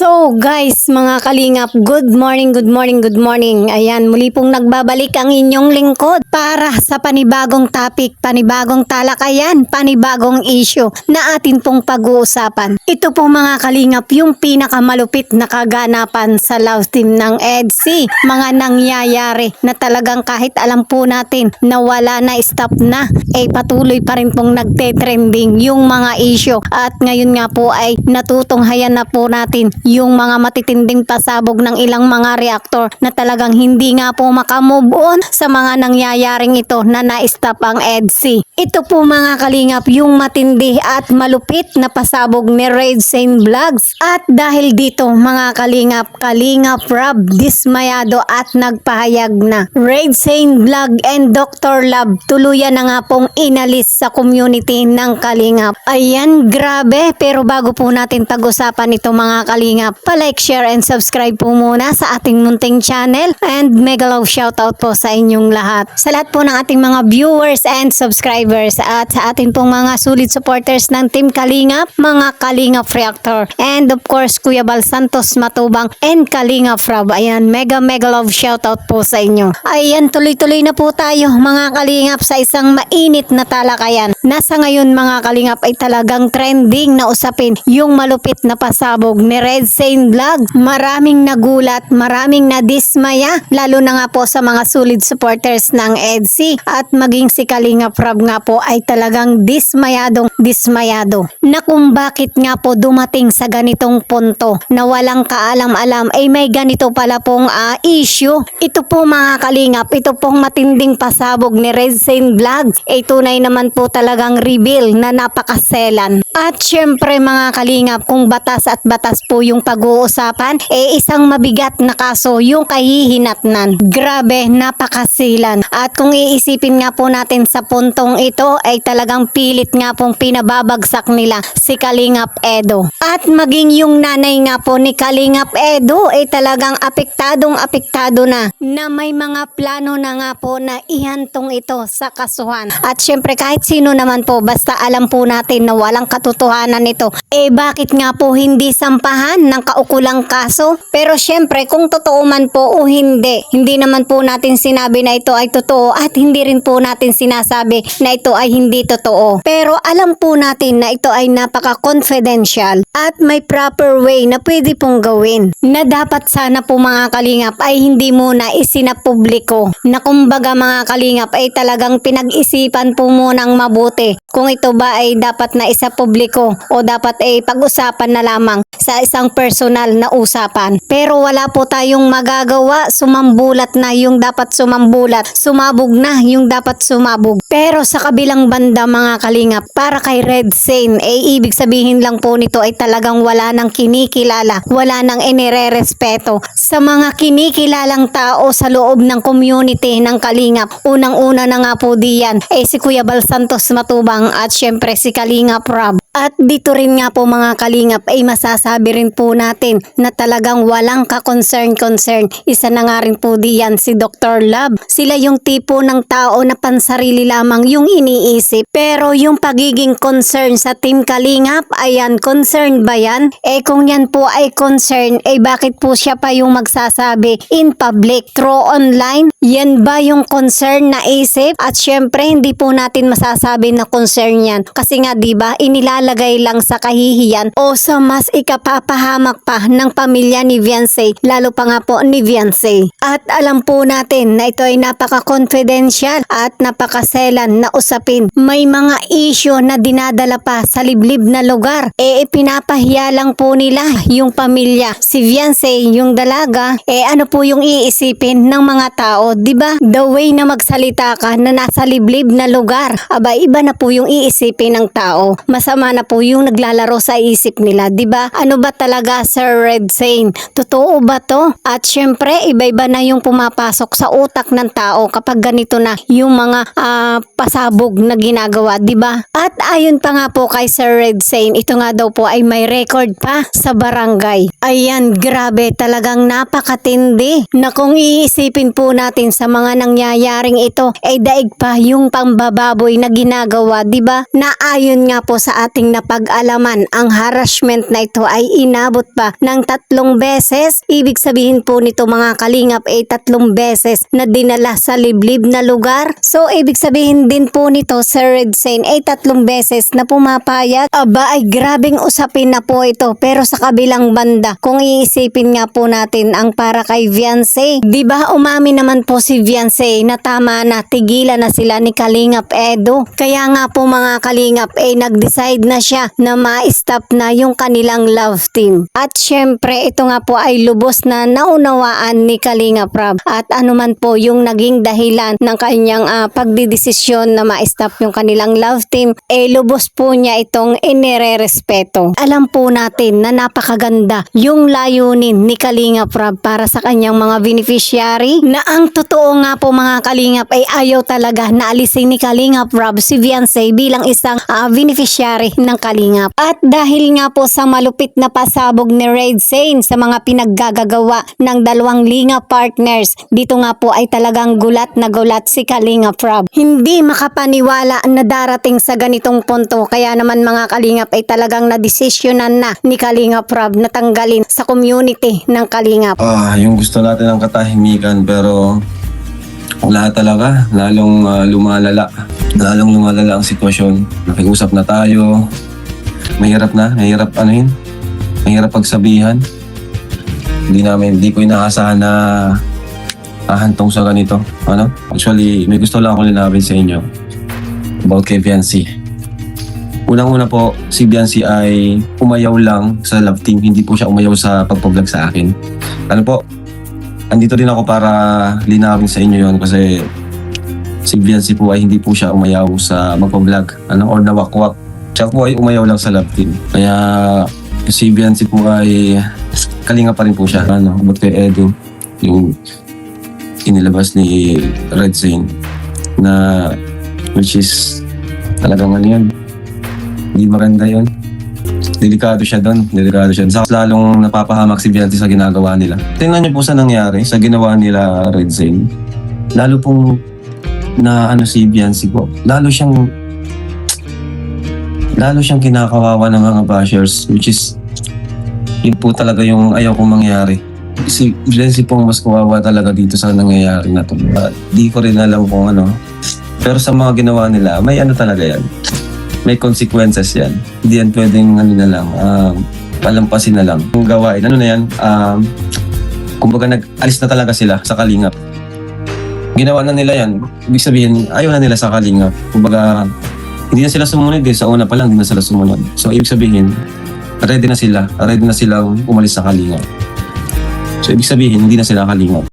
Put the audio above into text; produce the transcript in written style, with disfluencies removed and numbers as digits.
So guys, mga kalingap, good morning, good morning, good morning. Ayan, muli pong nagbabalik ang inyong lingkod para sa panibagong topic, panibagong talakayan, panibagong issue na atin pong pag-uusapan. Ito po mga kalingap, yung pinakamalupit na kaganapan sa love team ng EDC. Mga nangyayari na talagang kahit alam po natin na wala na, stop na, patuloy pa rin pong nagte-trending yung mga issue. At ngayon nga po ay natutunghayan na po natin yung mga matitinding pasabog ng ilang mga reactor na talagang hindi nga po makamove on sa mga nangyayaring ito na na-stop ang EDC. Ito po mga kalingap yung matindi at malupit na pasabog ni Red Saint Vlogs. At dahil dito mga kalingap, Kalingap Rob dismayado at nagpahayag na Red Saint Vlog and Dr. Love tuluyan na nga pong inalis sa community ng Kalingap. Ayan, grabe. Pero bago po natin pag-usapan ito mga kalingap, pa-like, share, and subscribe po muna sa ating munting channel, and mega love shoutout po sa inyong lahat. Sa lahat po ng ating mga viewers and subscribers at sa ating pong mga solid supporters ng Team Kalingap, mga Kalingap Reactor, and of course Kuya Bal Santos Matubang and Kalingap Rob. Ayan, mega love shoutout po sa inyo. Ayan, tuloy-tuloy na po tayo mga kalingap sa isang mainit na talakayan. Nasa ngayon mga kalingap ay talagang trending na usapin yung malupit na pasabog ni Red Saint Vlog. Maraming nagulat, maraming nadismaya, lalo na nga po sa mga solid supporters ng EDC, at maging si Kalingap Rob nga po ay talagang dismayado na kung bakit nga po dumating sa ganitong punto na walang kaalam-alam ay may ganito pala pong issue. Ito po mga kalingap, ito pong matinding pasabog ni Red Saint Vlog ay tunay naman po talagang reveal na napakaselan. At syempre mga kalingap, kung batas at batas po yung pag-uusapan, isang mabigat na kaso yung kahihinatnan. Grabe, napakasilan. At kung iisipin nga po natin sa puntong ito, ay talagang pilit nga pong pinababagsak nila si Kalingap Edo. At maging yung nanay nga po ni Kalingap Edo ay talagang apektado na may mga plano na nga po na ihantong ito sa kasuhan. At syempre kahit sino naman po, basta alam po natin na walang katotohanan nito, bakit nga po hindi sampahan ng kaukulang kaso? Pero syempre kung totoo man po o hindi naman po natin sinabi na ito ay totoo, at hindi rin po natin sinasabi na ito ay hindi totoo. Pero alam po natin na ito ay napaka-confidential at may proper way na pwede pong gawin, na dapat sana po mga kalingap ay hindi muna isinapubliko, na kumbaga mga kalingap ay talagang pinag-isipan po munang mabuti kung ito ba ay dapat na isapubliko o dapat pag-usapan na lamang sa isang personal na usapan. Pero wala po tayong magagawa, sumambulat na yung dapat sumambulat, sumabog na yung dapat sumabog. Pero sa kabilang banda mga kalingap, para kay Red Saint, ibig sabihin lang po nito ay talagang wala nang kinikilala, wala nang inirerespeto sa mga kinikilalang tao sa loob ng community ng Kalingap. Unang-una na nga po diyan si Kuya Bal Santos Matubang at syempre si Kalingap Rob. At dito rin nga po mga kalingap ay masasabi rin po natin na talagang walang ka-concern. Isa na nga rin po diyan si Dr. Love. Sila yung tipo ng tao na pansarili lamang yung iniisip. Pero yung pagiging concern sa Team Kalingap, ayan, concern ba yan? Kung yan po ay concern, bakit po siya pa yung magsasabi in public, through online? Yan ba yung concern na isip? At syempre hindi po natin masasabi na concern yan. Kasi nga diba, inilalagay lang sa kahihiyan o sa mas ikapapahamak pa ng pamilya ni Viancy, lalo pa nga po ni Viancy. At alam po natin na ito ay napaka-confidential at napakaselan na usapin. May mga issue na dinadala pa sa liblib na lugar. Pinapahiya lang po nila yung pamilya. Si Viancy, yung dalaga, ano po yung iisipin ng mga tao, diba? The way na magsalita ka na nasa liblib na lugar, iba na po yung iisipin ng tao. Masama na po yung naglalaro sa isip nila, diba? Ano ba talaga Sir Red Saint? Totoo ba to? At syempre, iba-iba na yung pumapasok sa utak ng tao kapag ganito na yung mga pasabog na ginagawa, diba? At ayon pa nga po kay Sir Red Saint, ito nga daw po ay may record pa sa barangay. Ayan, grabe, talagang napakatindi na kung iisipin po natin sa mga nangyayaring ito, daig pa yung pambababoy na ginagawa, diba? Na ayon nga po sa ating ating napag-alaman, ang harassment na ito ay inabot pa ng 3 beses. Ibig sabihin po nito mga kalingap ay 3 beses na dinala sa liblib na lugar. So ibig sabihin din po nito Sir Red Zane ay 3 beses na pumapayag. Aba ay grabing usapin na po ito. Pero sa kabilang banda, kung iisipin nga po natin ang para kay Viancy, di ba umamin naman po si Viancy na tama na, tigilan na sila ni Kalingap Edo. Kaya nga po mga kalingap nag-decide na siya na ma-stop na yung kanilang love team. At syempre ito nga po ay lubos na naunawaan ni Kalingap Rab. At anuman po yung naging dahilan ng kanyang pagdidesisyon na ma-stop yung kanilang love team, lubos po niya itong inirerespeto. Alam po natin na napakaganda yung layunin ni Kalingap Rab para sa kanyang mga beneficiary, na ang totoo nga po mga kalingap ay ayaw talaga na alisin ni Kalingap Rab si Viancy bilang isang beneficiary ng Kalingap. At dahil nga po sa malupit na pasabog ni Red Zane sa mga pinaggagawa ng 2 Lingap partners, dito nga po ay talagang gulat na gulat si Kalingap Rab. Hindi makapaniwala na darating sa ganitong punto, kaya naman mga kalingap ay talagang nadesisyonan na ni Kalingap Rab na tanggalin sa community ng Kalingap. Yung gusto natin ng katahimikan, pero wala talaga, lalong lumalala ang sitwasyon. Nakiusap na tayo, mahirap pagsabihan. Hindi ko inaasahan na ahantong sa ganito. Actually, may gusto lang akong linawin sa inyo about kay Viancy. Unang-una po, si Viancy ay umayaw lang sa love team, hindi po siya umayaw sa pagpa-vlog sa akin. Andito rin ako para linawin sa inyo yon, kasi si Viancy po ay hindi po siya umayaw sa magpa-vlog or nawakwak. Siya po ay umayaw lang sa love team. Kaya si Viancy po ay kalinga pa rin po siya. About kay Edo, yung inilabas ni Red Zane na which is talagang yun. Hindi maganda yun. Delikado siya doon. Saka lalong napapahamak si Viancy sa ginagawa nila. Tingnan niyo po sa nangyari sa ginawa nila Red Zane. Lalo pong si Viancy po. Lalo siyang kinakawawa ng mga bashers, which is yun po talaga yung ayaw kong mangyari. Si Viancy pong mas kawawa talaga dito sa nangyayari na to. Di ko rin alam kung pero sa mga ginawa nila, may talaga yan. May consequences yan. Hindi yan pwedeng palampasin na lang. Kung gawain, kumbaga nag-alis na talaga sila sa Kalingap. Ginawa na nila yan. Ibig sabihin, ayaw na nila sa Kalingap. Kumbaga, hindi na sila sumunod sa una pa lang, hindi na sila sumunod. So, ibig sabihin, ready na silang umalis sa Kalingap. So, ibig sabihin, hindi na sila Kalingap.